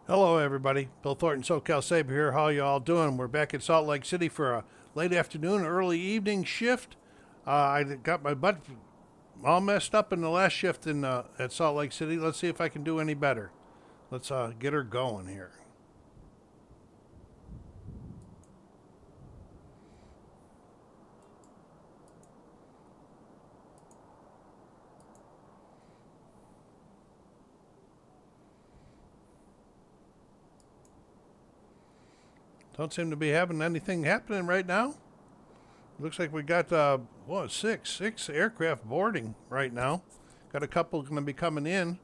Hello, everybody. Bill Thornton, SoCal Saber here. How y'all doing? We're back in Salt Lake City for a late afternoon, early evening shift. I got my butt all messed up in the last shift at Salt Lake City. Let's see if I can do any better. Let's get her going here. Don't seem to be having anything happening right now. Looks like we got six aircraft boarding right now. Got a couple going to be coming in.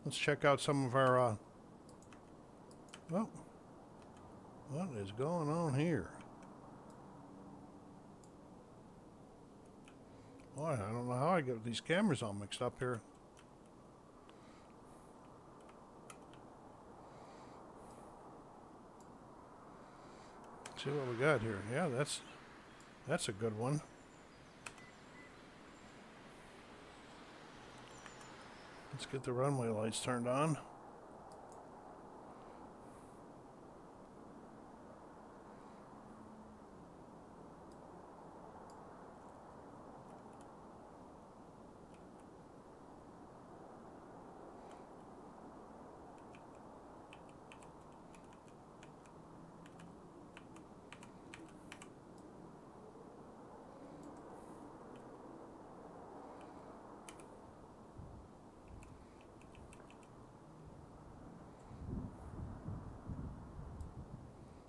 Let's check out some of our. Oh, what is going on here? Boy, I don't know how I get these cameras all mixed up here. Let's see what we got here. Yeah, that's a good one. Let's get the runway lights turned on.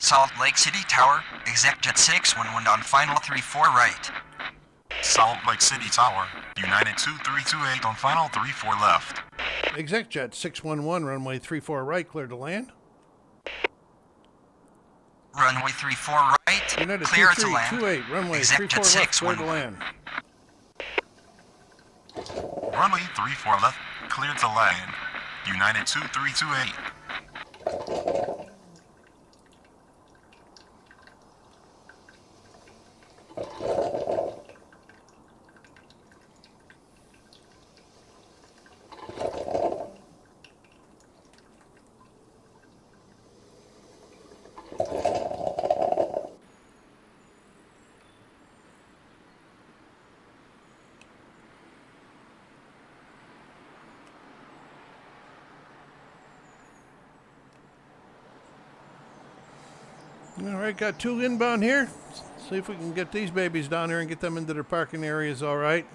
Salt Lake City Tower, exec jet 611 on final 34 right. Salt Lake City Tower, United 2328 on final 34 left. Exec jet 611, runway 34 right, clear to land. Runway 34 right, United clear to land. 2328, runway Exec 34 jet left, clear to 611. land. Runway 34 left, clear to land. United 2328. All right, got two inbound here. See if we can get these babies down here and get them into their parking areas all right.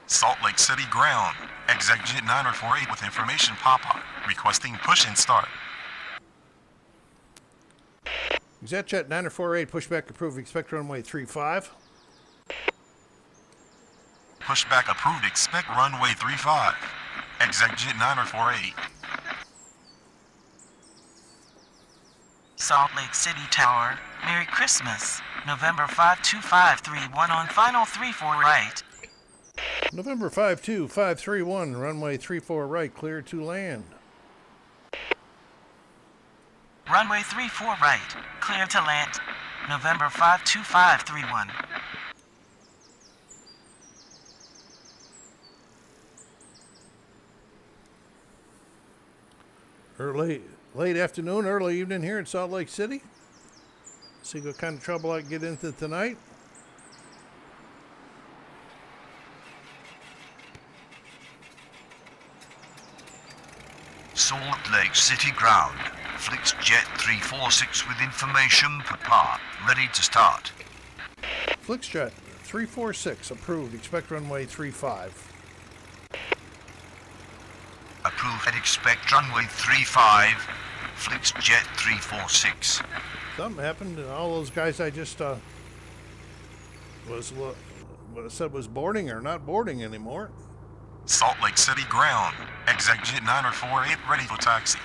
Salt Lake City ground, exec jet 9048 with information pop-up, requesting push and start. Exec jet 9048, pushback approved, expect runway 35. Pushback approved, expect runway 35. Exec jet 9048. Salt Lake City Tower, Merry Christmas. November 52531 on final 34 right. November 52531, runway 34 right, clear to land. Runway 34 right, clear to land. November 52531. Late afternoon, early evening here in Salt Lake City. See what kind of trouble I can get into tonight. Salt Lake City ground, Flixjet 346 with information prepare, ready to start. Flixjet 346, approved, expect runway 35. Approved and expect runway 35, Flixjet 346. Something happened, and all those guys I just what it said was boarding or not boarding anymore. Salt Lake City ground. ExecJet 948 ready for taxi.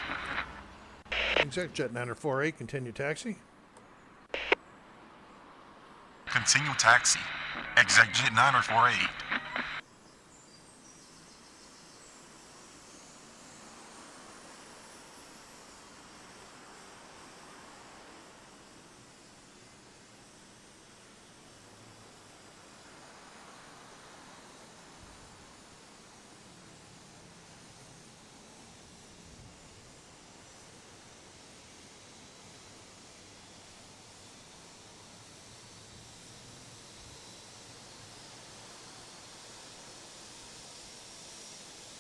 ExecJet 948, continue taxi. Continue taxi. ExecJet 948.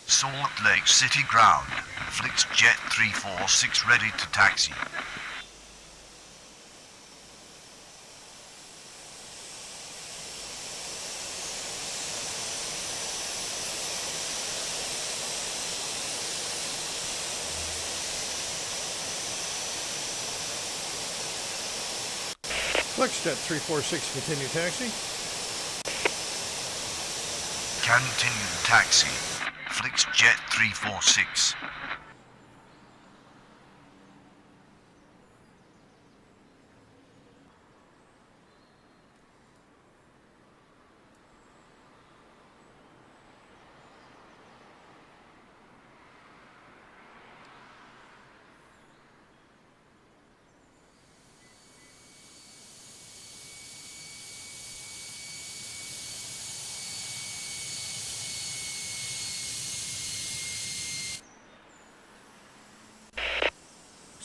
Salt Lake City ground. Flixjet 346 ready to taxi. Flexjet 346, continue taxi. Continue taxi. Flixjet 346.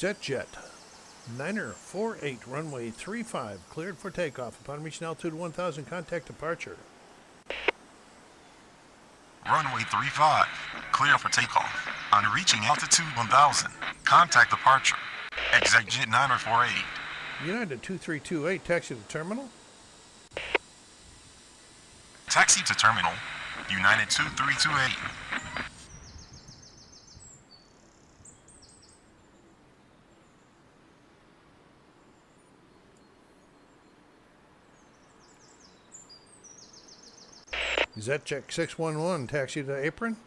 ExecJet 948, runway 35, cleared for takeoff. Upon reaching altitude 1000, contact departure. Runway 35. Clear for takeoff. On reaching altitude 1000, contact departure. ExecJet 948. United 2328, taxi to terminal. Taxi to terminal. United 2328. ExecJet 611, taxi to apron.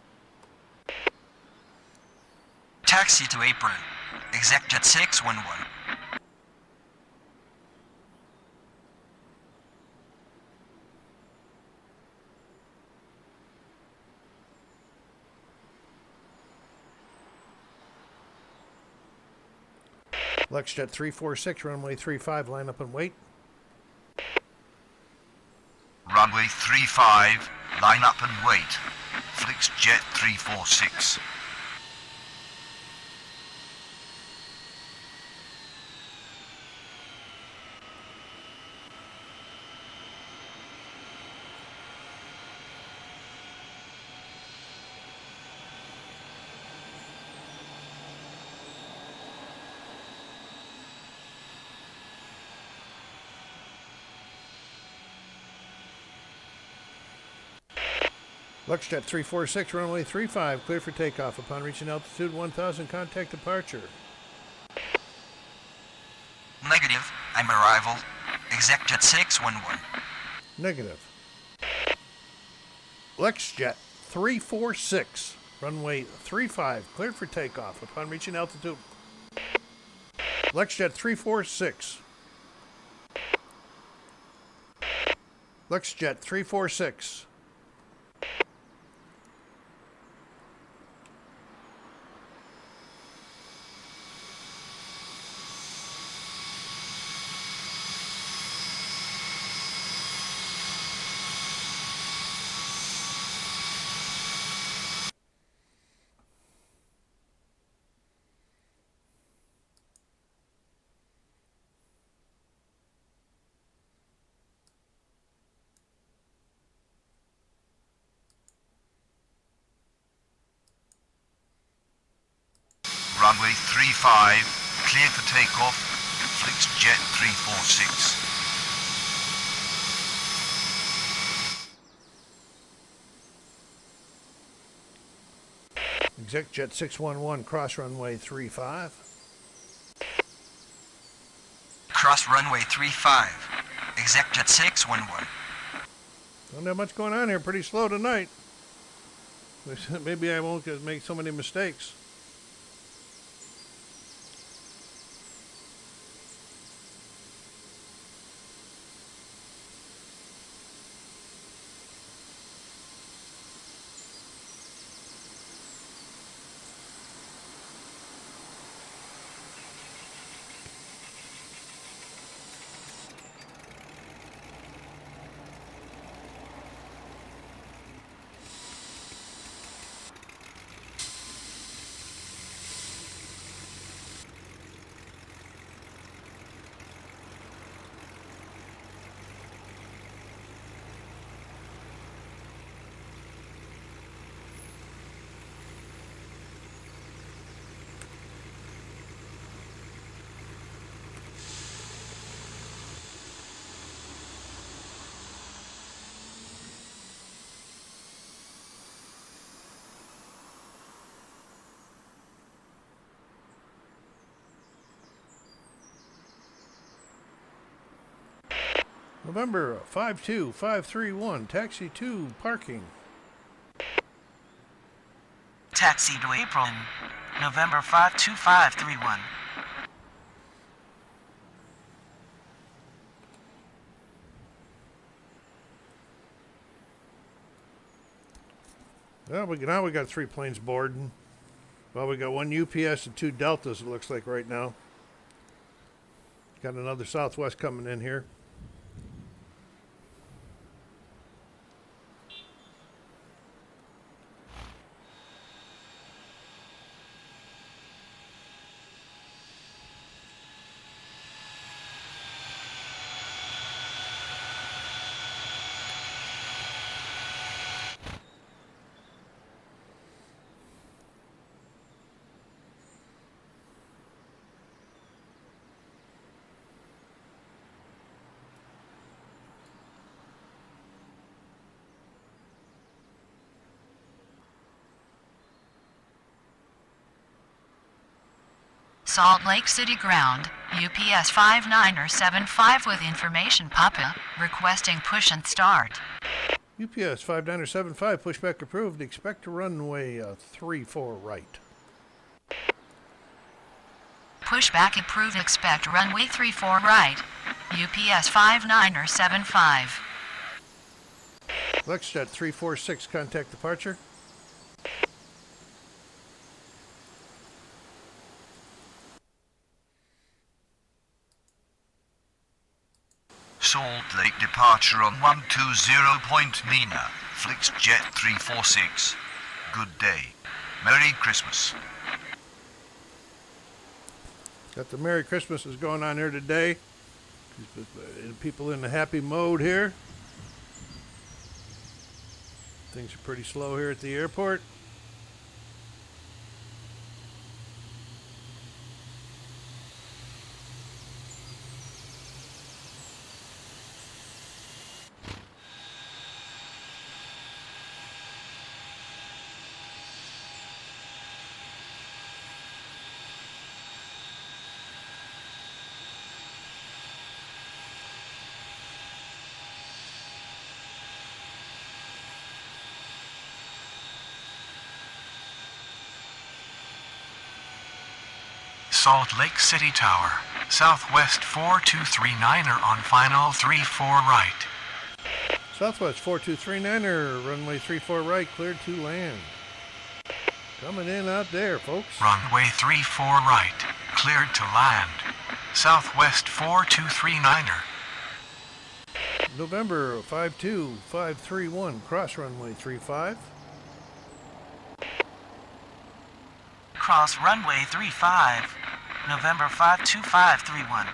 Taxi to apron. ExecJet 611. Flexjet 346, runway 35, line up and wait. Runway 35, line up and wait. Flixjet 346. Flexjet 346, runway 35, clear for takeoff. Upon reaching altitude 1000, contact departure. Negative. I'm arrival. ExecJet 611. Negative. Flexjet 346, runway 35, cleared for takeoff. Upon reaching altitude. Flexjet 346. Flexjet 346. Runway 35, clear for takeoff. Flixjet 346. ExecJet 611, cross runway 35. Cross runway 35. ExecJet 611. Don't have much going on here. Pretty slow tonight. Maybe I won't make so many mistakes. November 52531, taxi 2, parking. Taxi to April, November 52531. Well, now we got 3 planes boarding. Well, we got 1 UPS and 2 Deltas, it looks like right now. Got another Southwest coming in here. Salt Lake City ground, UPS 59er75 with information Papa, requesting push and start. UPS 59er75, pushback approved. Expect to runway 34 right. Pushback approved, expect runway 34 right. UPS 59er75. Lexjet 346, contact departure. Salt Lake departure on 120 Point Nina, FlixJet 346. Good day. Merry Christmas. Got the Merry Christmases going on here today. People in the happy mode here. Things are pretty slow here at the airport. Salt Lake City Tower, Southwest 4239er on final 34 right. Southwest 4239er, runway 34 right, cleared to land. Coming in out there, folks. Runway 34 right, cleared to land. Southwest 4239er. November 52531, cross runway 35. Cross runway 35, November 52531.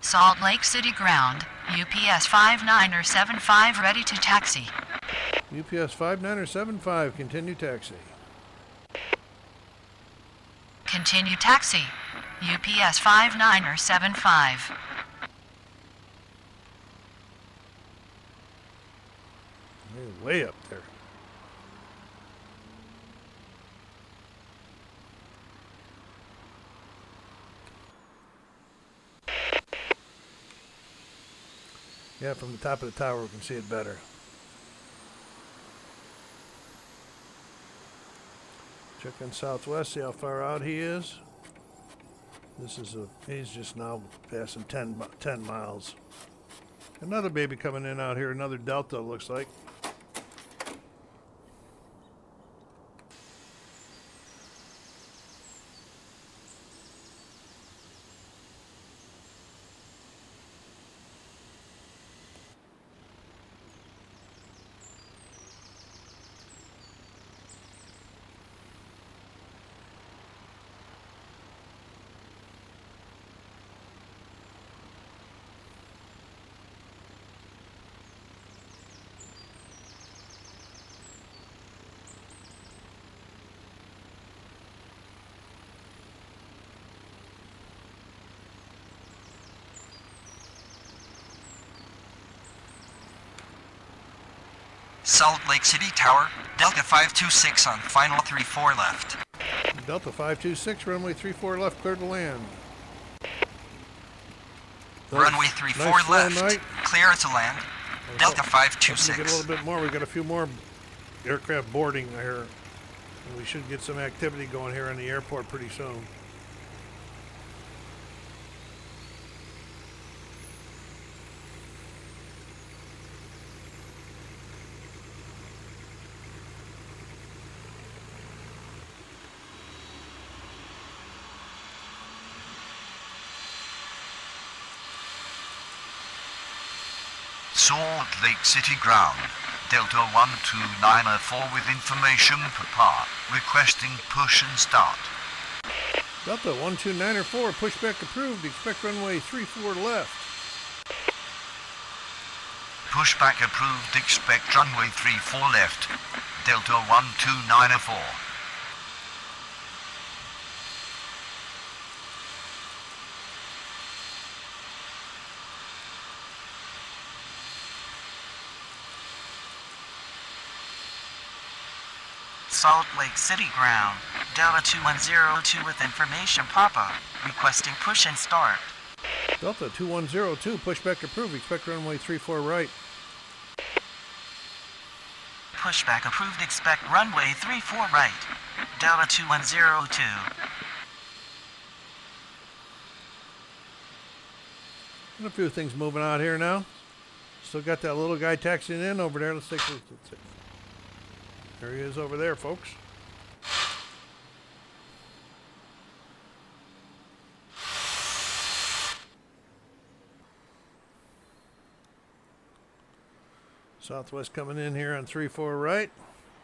Salt Lake City ground, UPS 59er75 ready to taxi. UPS 59er75, continue taxi. Continue taxi. UPS 59er75. They're way up there. Yeah, from the top of the tower we can see it better. Checking southwest, see how far out he is. He's just now passing 10 miles. Another baby coming in out here, another Delta looks like. Salt Lake City Tower, Delta 526 on final 34 left. Delta 526, runway 34 left, clear to land. Runway 34 nice left, night. clear to land. Delta Hoping to 526. get a little bit more. We got a few more aircraft boarding here. And we should get some activity going here in the airport pretty soon. Salt Lake City ground. Delta 12904 with information Papa. Requesting push and start. Delta 12904, pushback approved. Expect runway 34 left. Pushback approved. Expect runway 34 left. Delta 12904. Salt Lake City ground. Delta 2102 with information Papa. Requesting push and start. Delta 2102, pushback approved. Expect runway 34 right. Pushback approved. Expect runway 34 right. Delta 2102. And a few things moving out here now. Still got that little guy taxiing in over there. Let's take a look. There he is over there, folks. Southwest coming in here on 34 right.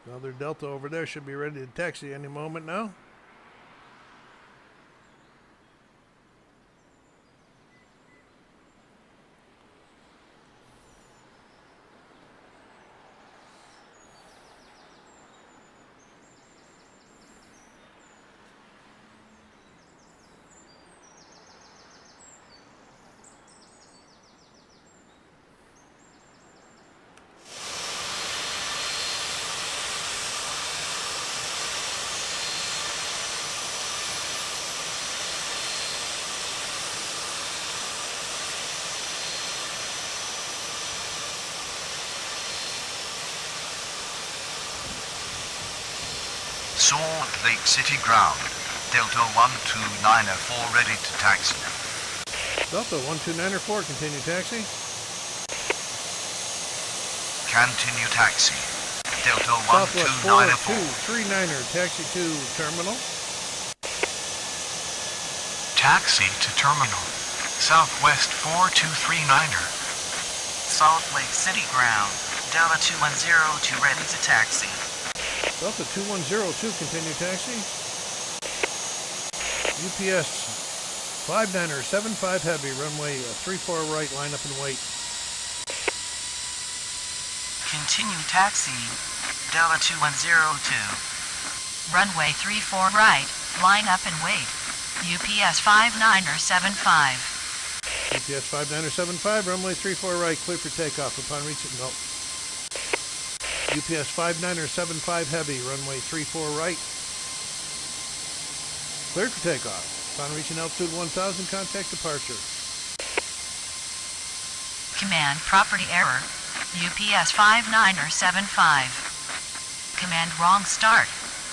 Another Delta over there should be ready to taxi any moment now. Salt Lake City ground. Delta 12904 ready to taxi. Delta 12904, continue taxi. Continue taxi. Delta Southwest 12904. 4239er, taxi to terminal. Taxi to terminal. Southwest 4239er. Salt Lake City ground. Delta 2102 ready to taxi. Delta 2102, continue taxi. UPS 59er 75 heavy, runway 34 right, line up and wait. Continue taxi. Delta 2102. Runway 34 right, line up and wait. UPS 59er 75. UPS 59er 75, runway 34 right, clear for takeoff upon reaching. No. UPS 59er 75 heavy, runway 34 right. Cleared for takeoff. Upon reaching altitude 1000, contact departure. Command property error. UPS 59er 75. Command wrong start.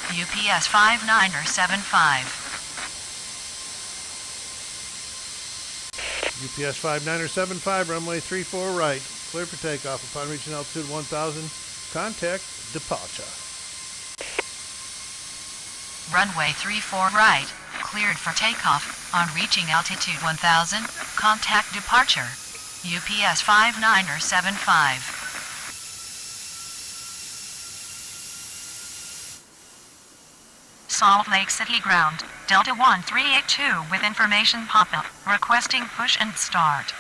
UPS 59er75. UPS 59er75, runway 34 right. Clear for takeoff. Upon reaching altitude 1000, contact departure. Runway 34 right. Cleared for takeoff. On reaching altitude 1000, contact departure. UPS 59er75. Salt Lake City ground, Delta 1382 with information pop-up, requesting push and start.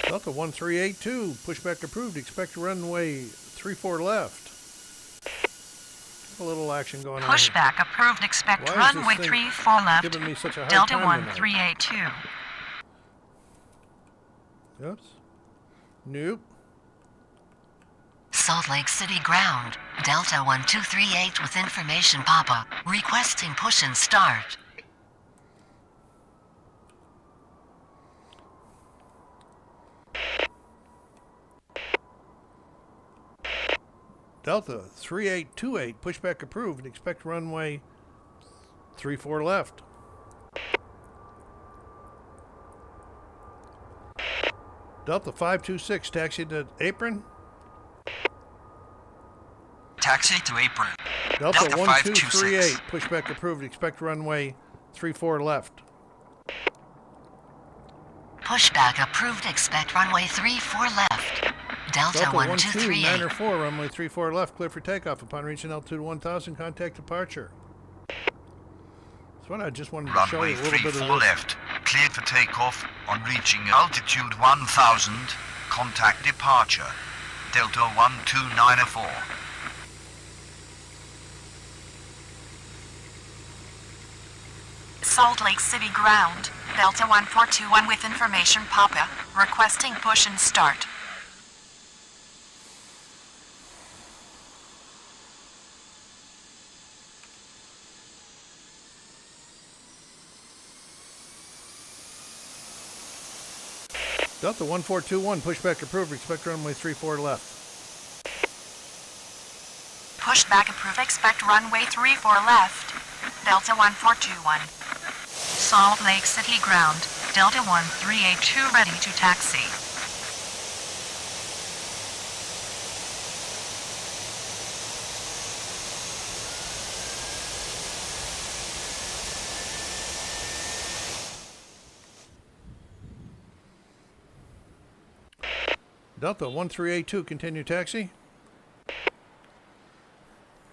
Delta 1382, pushback approved. Expect runway 34 left. A little action going on here. Pushback approved. Expect Why is this runway thing 34 left. giving me such a hard Delta time tonight? 1382. Oops. Nope. Salt Lake City ground, Delta 1238 with information pop-up, requesting push and start. Delta 3828, pushback approved. Expect runway 34 left. Delta 526, taxi to apron. Taxi to apron. Delta Delta 1238, 526. pushback approved. Expect runway 34 left. Pushback approved. Expect runway 34 left. Delta Delta 1238. 1294, runway 34 left, clear for takeoff. Upon reaching altitude 1000, contact departure. That's what I just wanted to show Runway you a little bit of 34 this. left. Cleared for takeoff. On reaching altitude 1000, contact departure. Delta 1294. Salt Lake City ground, Delta 1421 with information pop-up, requesting push and start. Delta 1421, pushback approved. Expect runway 34 left. Pushback approved. Expect runway 34 left. Delta 1421. Salt Lake City ground, Delta 1382 ready to taxi. Delta 1382, continue taxi.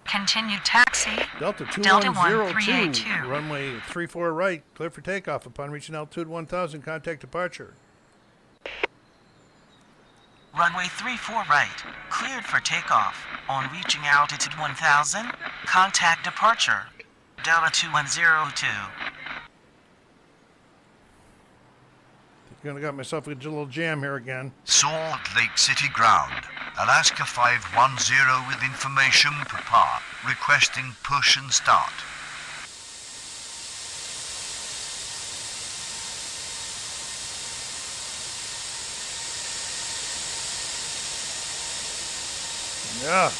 Continue taxi. Delta Delta 2102, 1382. runway 34 right, clear for takeoff. Upon reaching altitude 1000, contact departure. Runway 34 right, cleared for takeoff. On reaching altitude 1000, contact departure. Delta 2102. Gonna got myself a little jam here again. Salt Lake City ground. Alaska 510 with information Papa. Requesting push and start. Yeah.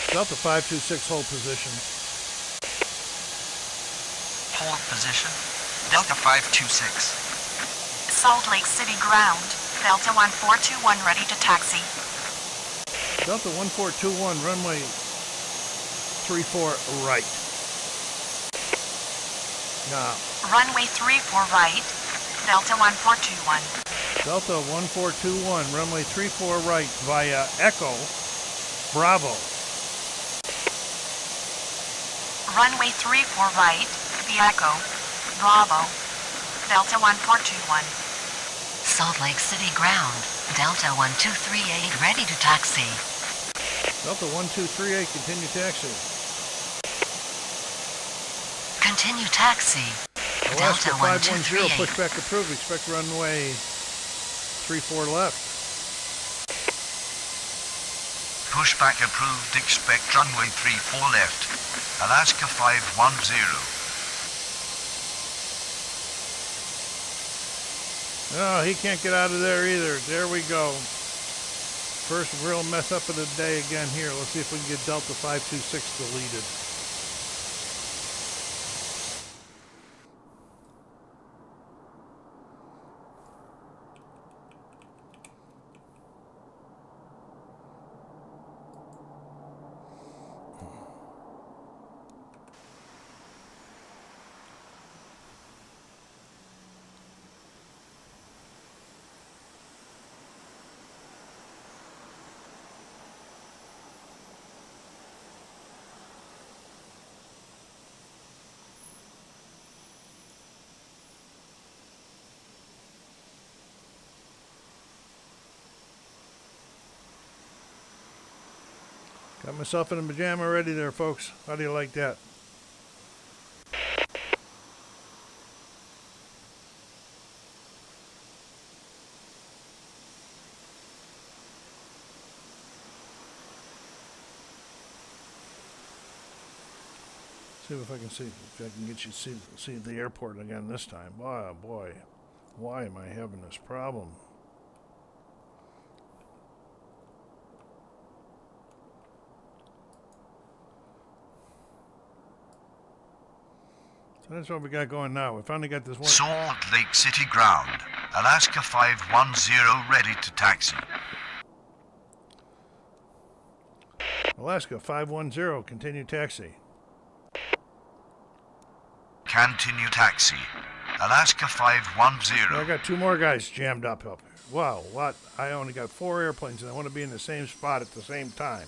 Delta 526, hold position. Hold position. Delta 526. Salt Lake City ground, Delta 1421 ready to taxi. Delta 1421, runway 34 right. Now, Runway 34 right, Delta 1421. Delta 1421, runway 34 right via Echo, Bravo. Runway 34 right, the Echo, Bravo, Delta 1421. Salt Lake City ground, Delta 1238 ready to taxi. Delta 1238, continue taxi. Continue taxi. Alaska Delta 510, 1238. pushback approved. Expect runway 34 left. Pushback approved. Expect runway 34 left. Alaska 510. No, he can't get out of there either. There we go. First real mess up of the day again here. Let's see if we can get Delta 526 deleted. Got myself in a pajama ready there, folks. How do you like that? See if I can get you to see the airport again this time. Oh boy, why am I having this problem? So that's what we got going now. We finally got this one. Salt Lake City ground. Alaska 510 ready to taxi. Alaska 510, continue taxi. Continue taxi. Alaska 510. I got two more guys jammed up here. Wow, what? I only got 4 airplanes and I want to be in the same spot at the same time.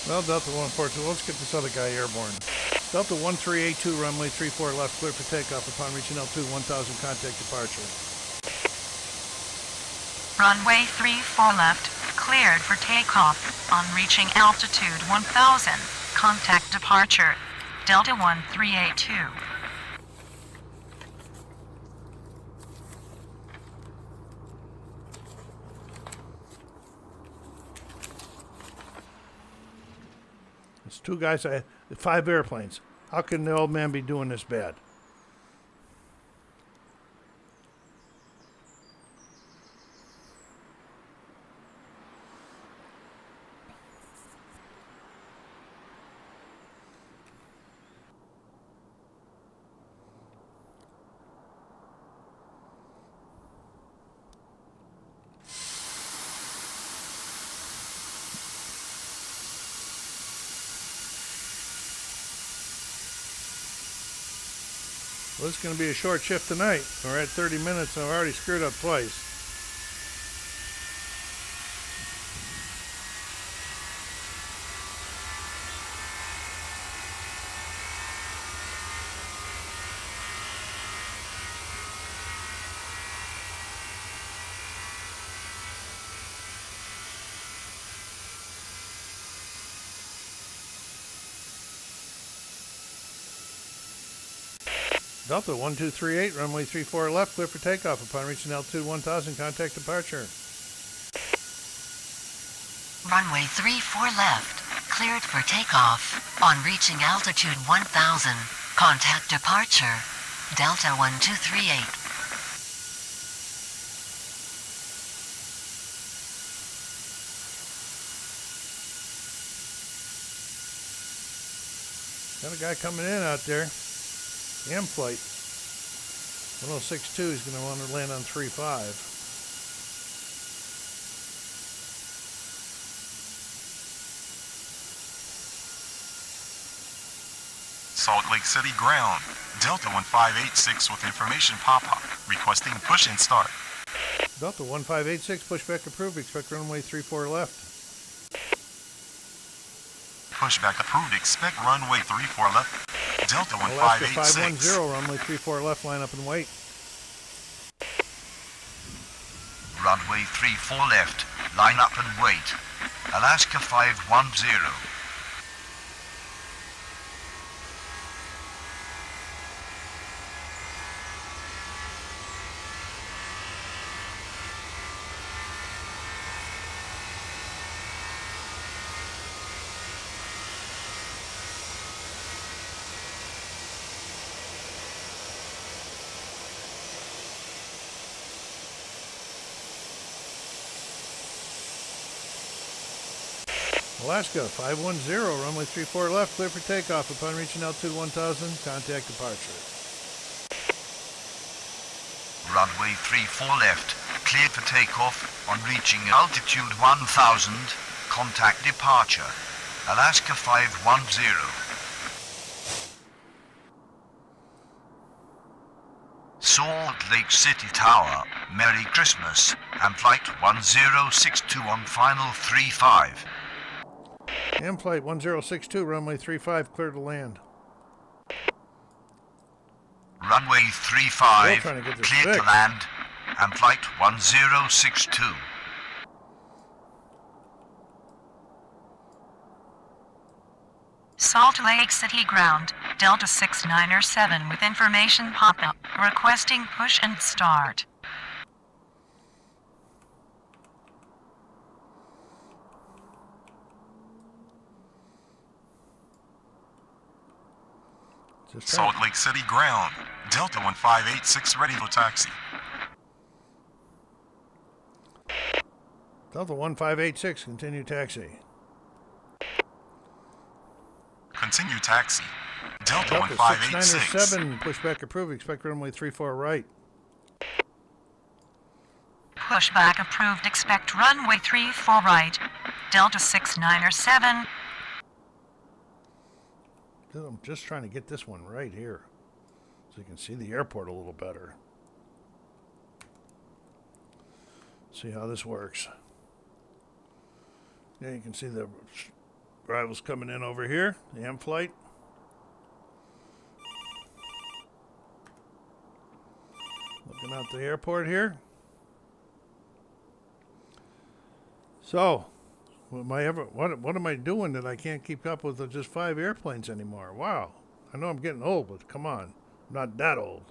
Well, Delta 142, let's get this other guy airborne. Delta 1382, runway 34 left, clear for takeoff. Upon reaching L2 1000, contact departure. Runway 34 left, cleared for takeoff. On reaching altitude 1000, contact departure. Delta 1382. It's 2 guys, 5 airplanes. How can the old man be doing this bad? Well, it's going to be a short shift tonight. We're at 30 minutes and I've already screwed up twice. Delta 1238, runway 34 left, clear for takeoff. Upon reaching altitude 1000, contact departure. Runway 34 left, cleared for takeoff. On reaching altitude 1000, contact departure. Delta 1238. Got a guy coming in out there. AM flight 1062 is going to want to land on 35. Salt Lake City ground. Delta 1586 with information pop-up requesting push and start. Delta 1586, pushback approved. Expect runway 34 left. Pushback approved. Expect runway 34 left. Delta Alaska 510, 1586. runway 34 left, line up and wait. Runway 34 left. Line up and wait. Alaska 510. Alaska 510, runway 34 left, clear for takeoff. Upon reaching altitude 1000, contact departure. Runway 34 left. Cleared for takeoff. On reaching altitude 1000, contact departure. Alaska 510. Salt Lake City Tower, Merry Christmas, and flight 1062 on final 35. And flight 1062, runway 35, clear to land. Runway 35, Still trying to get this cleared to fixed. land, and flight 1062. Salt Lake City ground, Delta 6907 with information pop-up, requesting push and start. Just Salt Lake City ground. Delta 1586 ready for taxi. Delta 1586, continue taxi. Continue taxi. Delta Delta 1586. 6907, pushback approved, expect runway 34 right. Pushback approved, expect runway 34 right. Delta 6907. I'm just trying to get this one right here so you can see the airport a little better. See how this works. Yeah, you can see the arrivals coming in over here, the M flight. Looking out the airport here. So, what am I doing that I can't keep up with just 5 airplanes anymore? Wow. I know I'm getting old, but come on. I'm not that old.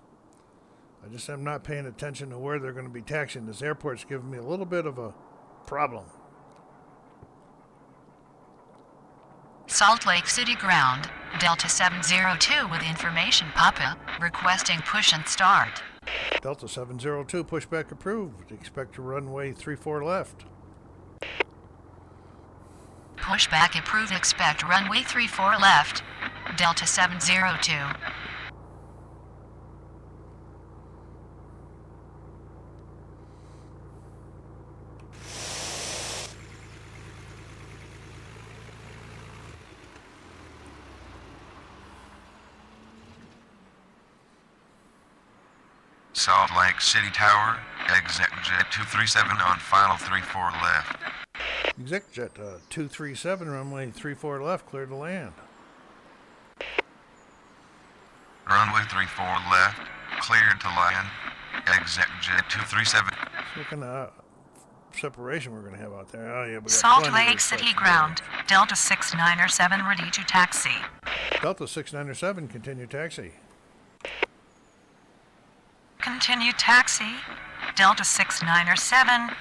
I just am not paying attention to where they're going to be taxiing. This airport's giving me a little bit of a problem. Salt Lake City ground, Delta 702 with information pop-up, requesting push and start. Delta 702, pushback approved. Expect to runway 34 left. Pushback approved, expect runway 34 left. Delta 702. Salt Lake City Tower. Exec Jet 237 on final 34 left. ExecJet 237, runway 34 left, clear to land. Runway 34 left. Cleared to land. Exec Jet 237. So what kind of separation we're going to have out there? Oh, yeah, we got Salt plenty of Lake City section ground, Delta 6907 ready to taxi. there. Delta 6907, continue taxi. Continue taxi. Delta 6907.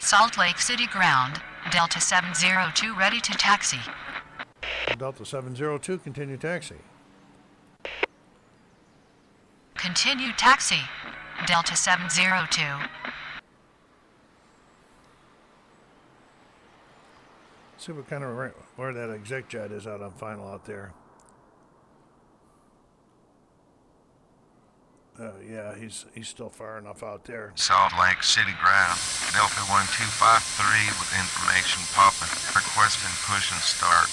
Salt Lake City ground, Delta 702 ready to taxi. Delta 702, continue taxi. Continue taxi. Delta 702. See what kind of where that ExecJet is out on final out there. Yeah, he's still far enough out there. Salt Lake City ground. Delta 1253 with information popping. Requesting push and start.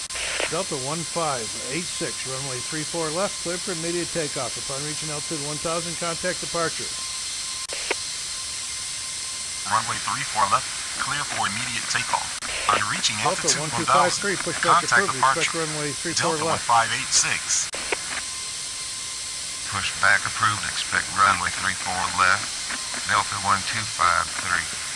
Delta 1586, runway 34 left, clear for immediate takeoff. Upon reaching altitude 1000, contact departure. Runway 34 left, clear for immediate takeoff. On reaching Delta altitude 1253, 1000, pushback contact approved. departure. Expect runway 34 Delta left. 1586. Pushback approved. Expect runway 34 left. Delta 1253.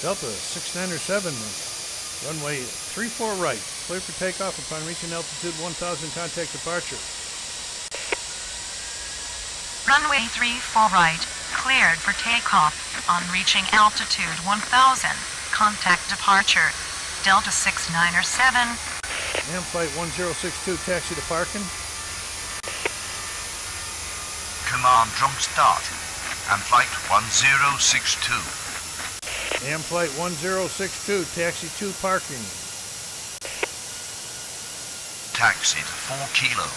Delta 6907, runway 34 right, clear for takeoff. Upon reaching altitude 1000, contact departure. Runway 34 right, cleared for takeoff. On reaching altitude 1000, contact departure. Delta 6907. AM flight 1062, taxi to parking. Command jump start. And flight 1062. AM flight 1062, taxi to parking. Taxi to 4 kilo.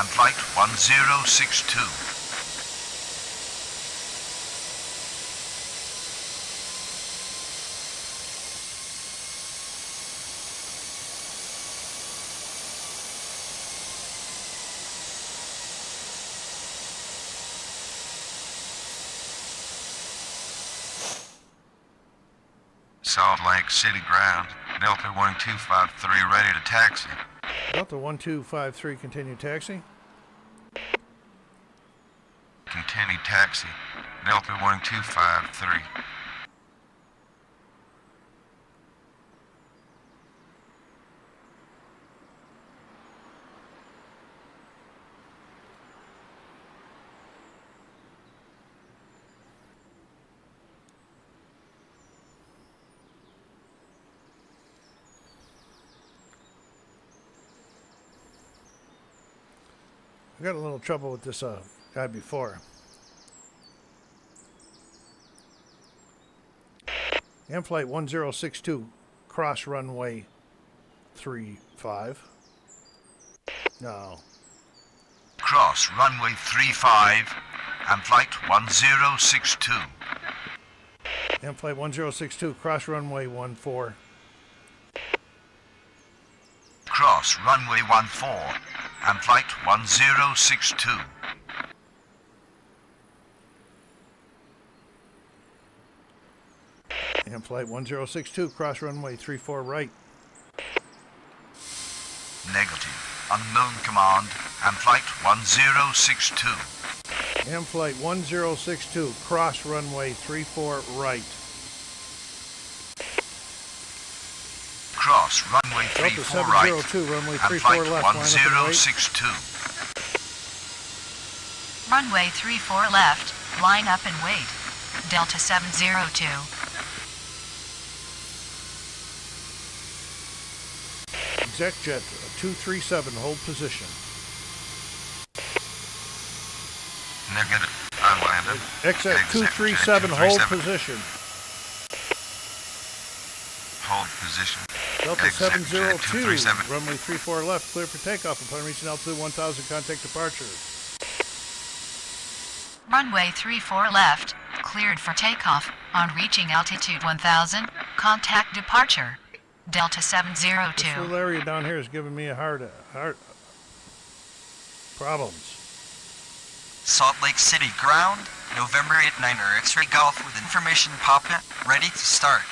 And flight 1062. Salt Lake City ground. Delta 1253 ready to taxi. Delta 1253, continue taxi. Continue taxi. Delta 1253. I got a little trouble with this guy before. AM flight 1062, cross runway 35. No. Cross runway 35 and flight 1062. AM flight 1062, cross runway 14. Cross runway 14 and flight 1062. AM flight 1062, cross runway 34 right. Negative. Unknown command and flight 1062. AM flight 1062, cross runway 34 right. Cross runway Delta 34 right 702, runway and 34 flight left, line up and wait. 1062. Runway 34 left, line up and wait. Delta 702. ExecJet 237, hold position. Negative. Unlanded. Exec 237, hold position. Hold position. Delta Exec 702, 237. runway 34 left, clear for takeoff. Upon reaching altitude 1000, contact departure. Runway 34 left, cleared for takeoff. On reaching altitude 1000, contact departure. Delta This 702. little area down here is giving me a hard problems. Salt Lake City ground. November 89er X-ray Golf with information pop-in. Ready to start.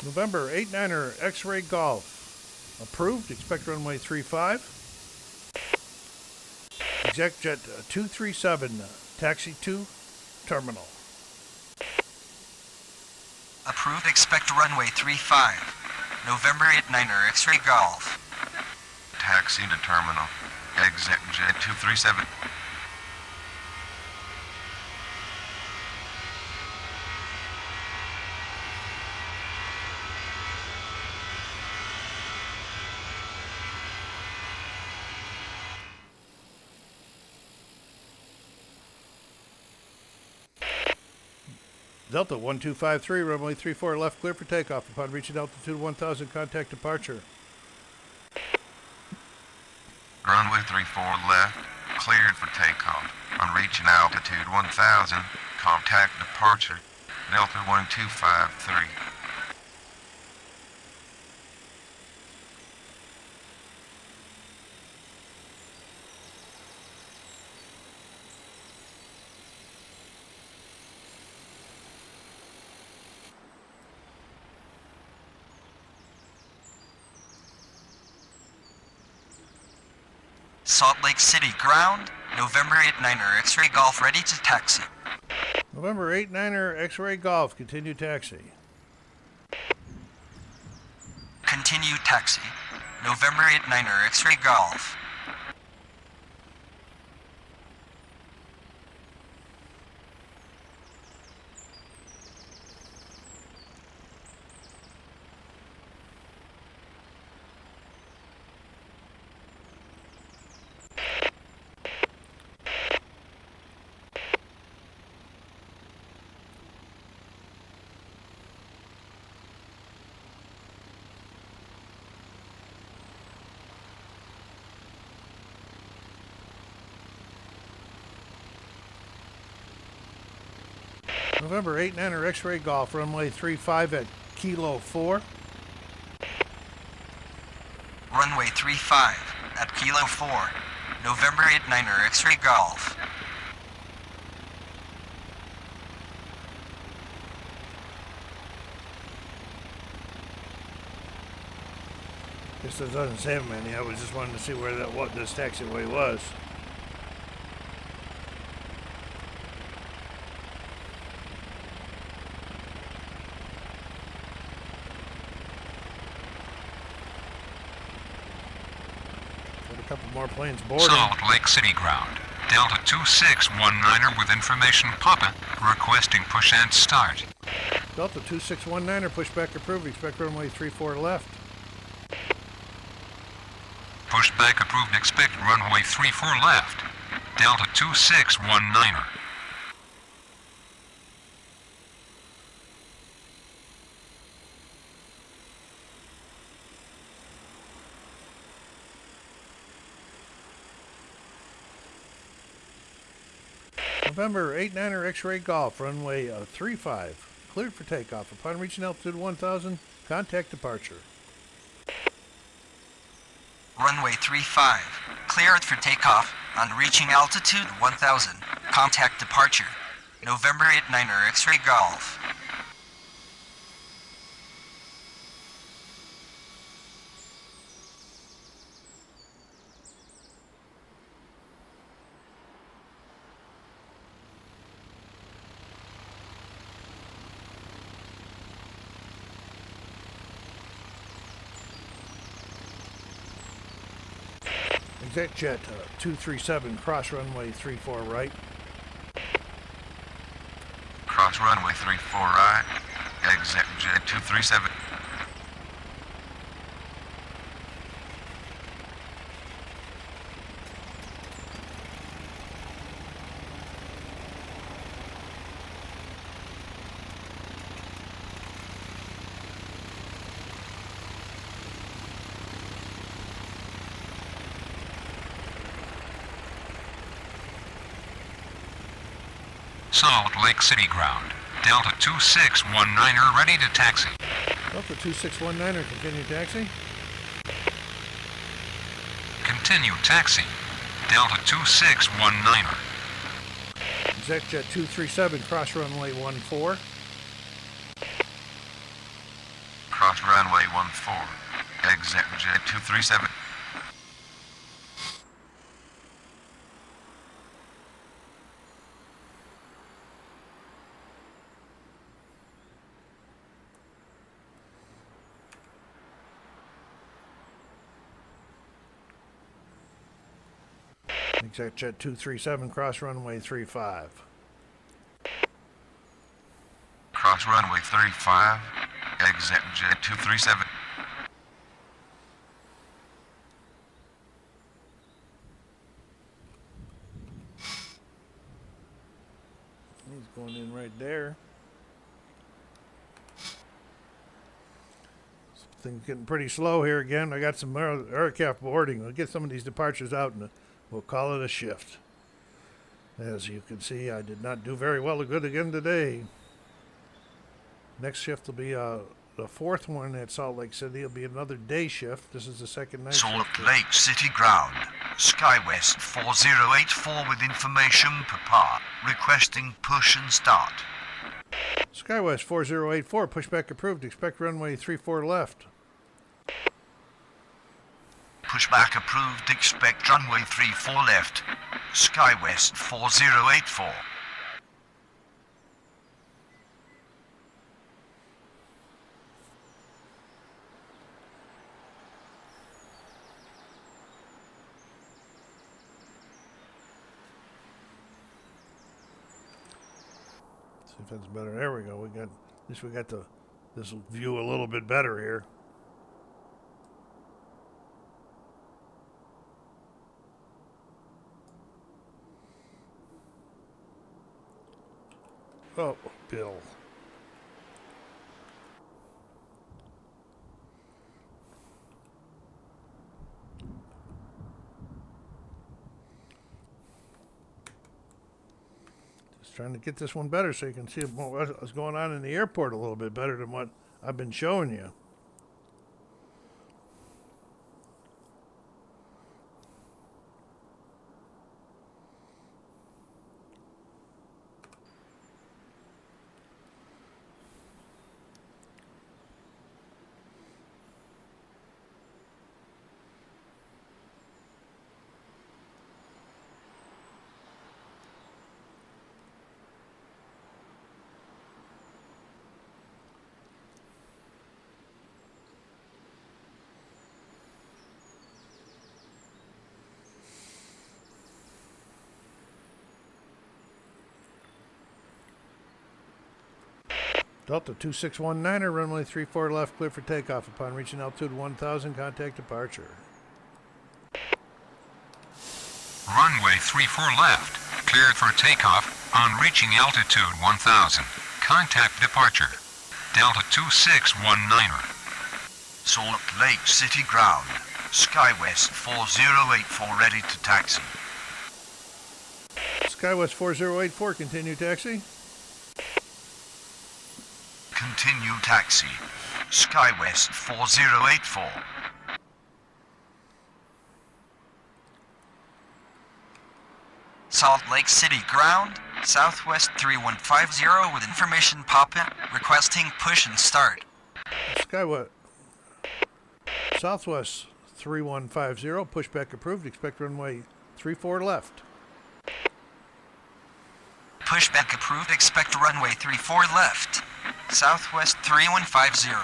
November 89er X-ray Golf. Approved. Expect runway 35. ExecJet 237, taxi to terminal. Approved. Expect runway 35. November 89er X-ray Golf. Taxi taxi to terminal. Exit Jet 237. Delta 1253, runway 34 left, clear for takeoff. Upon reaching altitude 1000, contact departure. Runway 34 left, cleared for takeoff. On reaching altitude 1000, contact departure. Delta 1253. Salt Lake City ground, November 89er X-ray Golf ready to taxi. November 89er X-Ray Golf, continue taxi. Continue taxi. November 89er X-ray Golf. November 89er X-Ray Golf, runway 35 at Kilo 4. Runway 35 at Kilo 4. November 89er X-ray Golf. Guess it doesn't say many. I was just wanting to see where that what this taxiway was. Got a couple more planes boarding. Salt Lake City ground. Delta 2619er with information Papa, requesting push and start. Delta 2619er, pushback approved. Expect runway 34 left. Pushback approved. Expect runway 34 left. Delta 2619er. November 89er X-Ray Golf, runway 35. Cleared for takeoff. Upon reaching altitude 1000, contact departure. Runway 35. Cleared for takeoff on reaching altitude 1000. Contact departure. November 89er X-ray Golf. ExecJet 237, cross runway 34 right. Cross runway 34 right. Exit Jet 237. Salt Lake City ground. Delta 2619er ready to taxi. Delta 2619er, continue taxi. Continue taxi. Delta 2619er. ExecJet 237, cross runway 14. Cross runway 14. Exit Jet 237. ExecJet 237, cross runway 35. Cross runway 35, ExecJet 237. He's going in right there. Things getting pretty slow here again. I got some aircraft boarding. We'll get some of these departures out and we'll call it a shift. As you can see, I did not do very well good again today. Next shift will be the fourth one at Salt Lake City. It'll be another day shift. This is the second night Salt shift. Lake City ground. SkyWest 4084 with information Papa. Requesting push and start. SkyWest 4084, pushback approved. Expect runway 34 left. Pushback approved. Expect runway 34 left. SkyWest 4084. See if that's better. There we go. At least we got this view a little bit better here. Oh, Bill. Just trying to get this one better so you can see what's going on in the airport a little bit better than what I've been showing you. Delta 2619er, runway 34 left, clear for takeoff. Upon reaching altitude 1000, contact departure. Runway 34 left. Cleared for takeoff on reaching altitude 1000. Contact departure. Delta 2619er. Salt Lake City ground. SkyWest 4084 ready to taxi. SkyWest 4084, continue taxi. Continue taxi. SkyWest 4084. Salt Lake City ground, Southwest 3150 with information pop-in, requesting push and start. SkyWest Southwest 3150, pushback approved. Expect runway 34 left. Pushback approved, expect runway 34 left. Southwest 3150.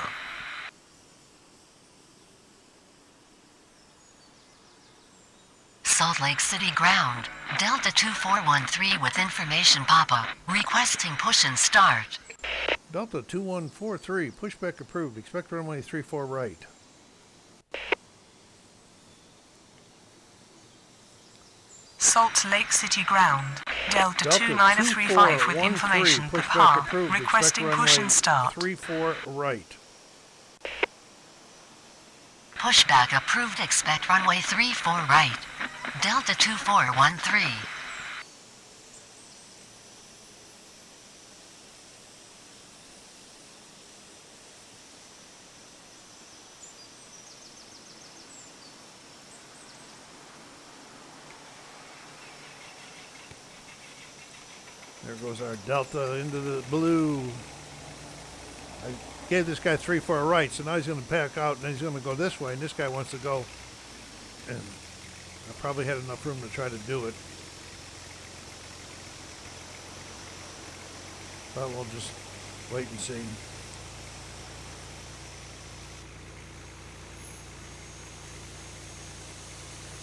Salt Lake City ground. Delta 2413 with information Papa. Requesting push and start. Delta 2143, pushback approved. Expect runway 34 right. Salt Lake City ground. Delta Delta 2935 with 2413, information pushback Papa. approved. Requesting Expect push runway and start. 34 right. Pushback approved. Expect runway 34 right. Delta 2413. There goes our Delta into the blue. I gave this guy 3-4 right, so now he's going to back out and he's going to go this way, and this guy wants to go. And I probably had enough room to try to do it. But we'll just wait and see.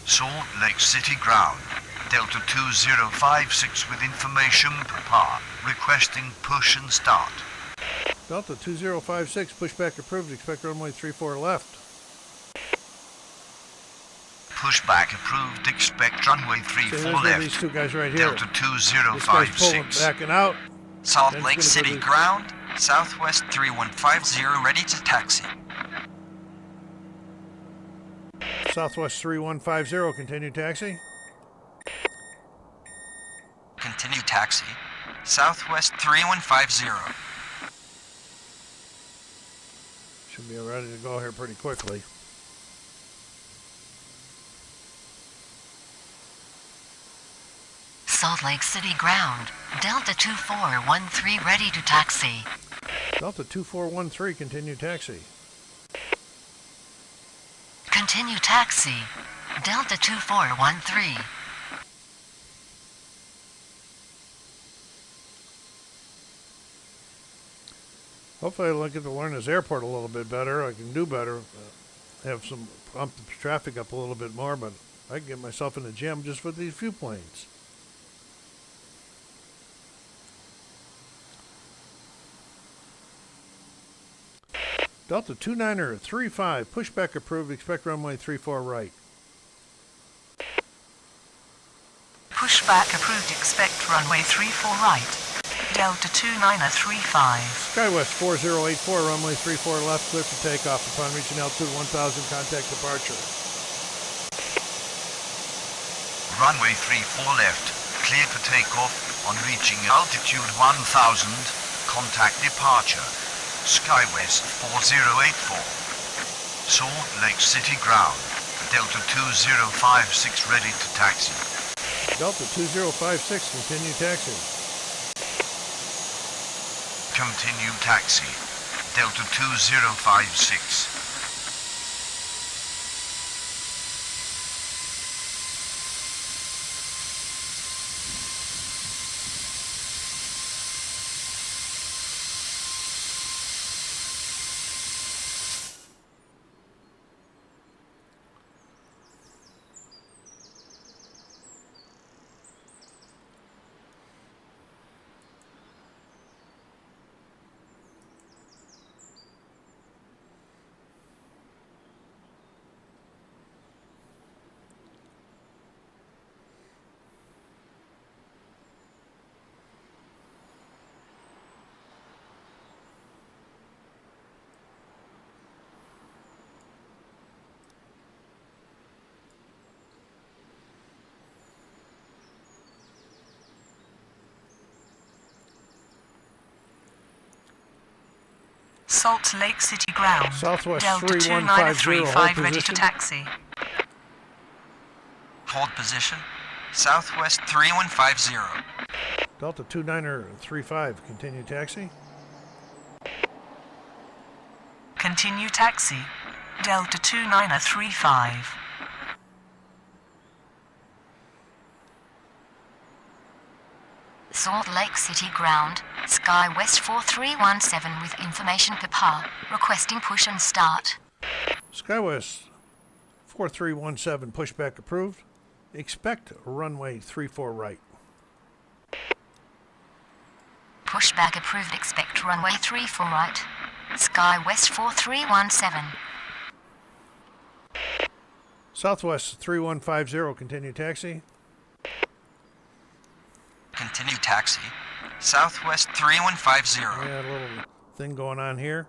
Salt Lake City ground. Delta 2056 with information, Papa. Requesting push and start. Delta 2056, pushback approved. Expect runway 34 left. Pushback approved. Expect runway See, 34 those are left. these two guys right here. Delta This guy's pulling, 2056. backing out. Salt Then Lake it's gonna City go to- ground, Southwest 3150, ready to taxi. Southwest 3150, continue taxi. Continue taxi. Southwest 3150. Should be ready to go here pretty quickly. Salt Lake City ground. Delta 2413 ready to taxi. Delta 2413, continue taxi. Continue taxi. Delta 2413. Hopefully I'll get to learn this airport a little bit better. I can do better. Have some pump the traffic up a little bit more, but I can get myself in the gym just with these few planes. Delta 2935, pushback approved. Expect runway 34 right. Pushback approved. Expect runway 34 right. Delta 2935. SkyWest 4084, runway 34 left, clear for takeoff. Upon reaching altitude 1000, contact departure. Runway 34 left. Clear for takeoff. On reaching altitude 1000, contact departure. SkyWest 4084. Salt Lake City ground. Delta 2056 ready to taxi. Delta 2056, continue taxi. Continue taxi. Delta 2056. Salt Lake City ground. Southwest Delta 3150, 2935 hold ready to position. taxi. Hold position. Southwest 3150. Delta 2935, continue taxi. Continue taxi. Delta 2935. Salt Lake City ground. SkyWest 4317 with information Papa. Requesting push and start. SkyWest 4317, pushback approved. Expect runway 34 right. Pushback approved. Expect runway 34 right. SkyWest 4317. Southwest 3150, continue taxi. Continue taxi. Southwest 3150. Yeah, a little thing going on here.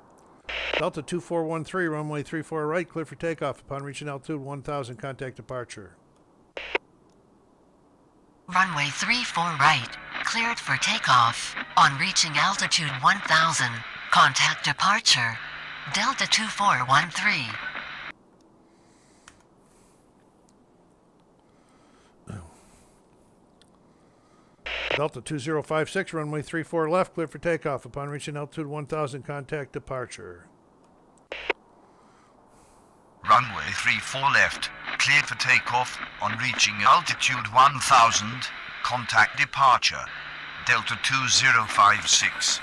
Delta 2413, runway 34 right, clear for takeoff. Upon reaching altitude 1000, contact departure. Runway 34 right. Cleared for takeoff. On reaching altitude 1000, contact departure. Delta 2413. Delta 2056, runway 34 left, clear for takeoff. Upon reaching altitude 1000, contact departure. Runway 34 left. Cleared for takeoff. On reaching altitude 1000, contact departure. Delta 2056.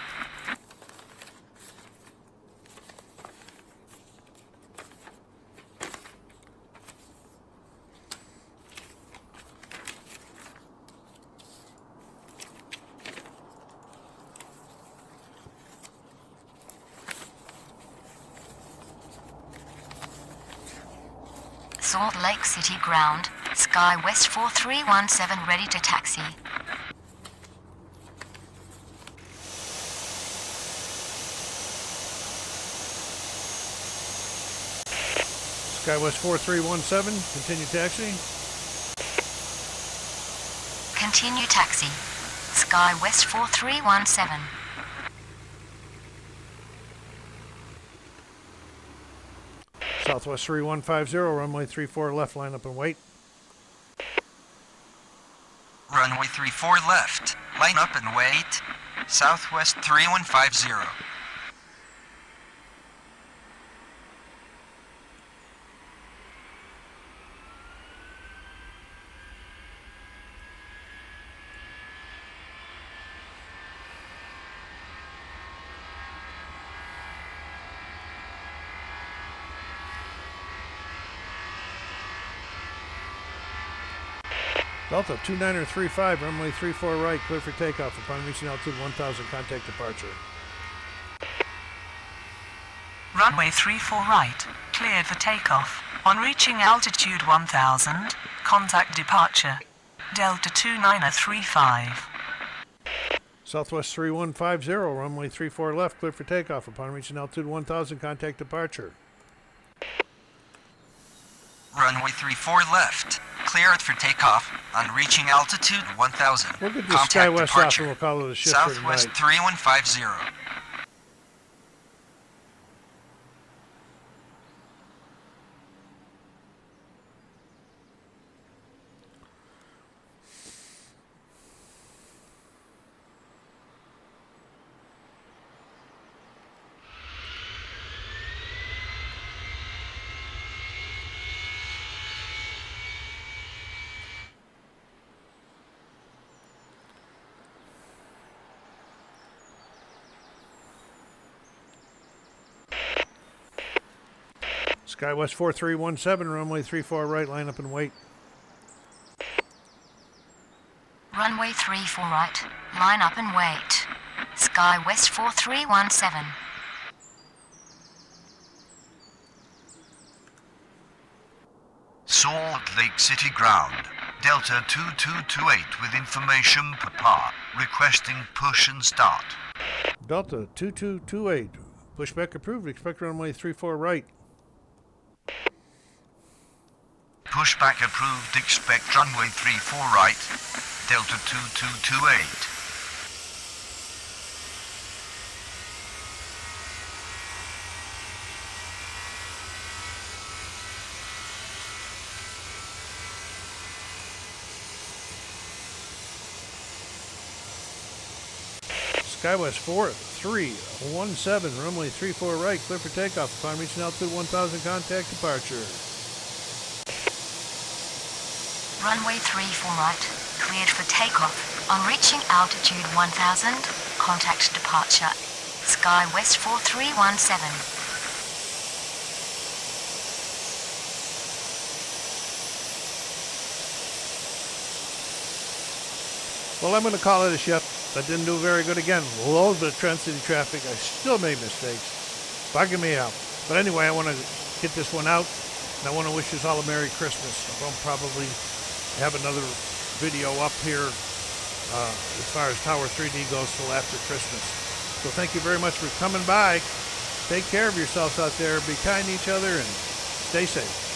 Salt Lake City ground, SkyWest 4317 ready to taxi. SkyWest 4317, continue taxi. Continue taxi. SkyWest 4317. Southwest 3150, runway 34 left, line up and wait. Runway 34 left. Line up and wait. Southwest 3150. Delta 2935, runway 34 right, clear for takeoff. Upon reaching altitude 1000, contact departure. Runway 34 right, cleared for takeoff. On reaching altitude 1000, contact departure. Delta 2935. Southwest 3150, runway 34 left, clear for takeoff. Upon reaching altitude 1000, contact departure. Runway 34 left. Clear it for takeoff. On reaching altitude 1000. We'll get the contact SkyWest off departure. and we'll call it a shift for Southwest tonight. 3150. SkyWest 4317, runway 34 right, line up and wait. Runway 34 right, line up and wait. SkyWest 4317. Salt Lake City ground. Delta 2228 with information Papa. Requesting push and start. Delta 2228, pushback approved. Expect runway 34 right. Pushback approved. Expect runway 34 right. Delta 2228. SkyWest 4317, runway 34 right, clear for takeoff. Upon reaching altitude 1000, contact departure. Runway 34 right, cleared for takeoff. On reaching altitude 1000, contact departure. SkyWest 4317. Well, I'm going to call it a shift. I didn't do very good again. Loads of Trans-City traffic. I still made mistakes. Bugging me out. But anyway, I want to get this one out. And I want to wish us all a Merry Christmas. I'll probably have another video up here as far as Tower 3D goes till after Christmas. So thank you very much for coming by. Take care of yourselves out there. Be kind to each other and stay safe.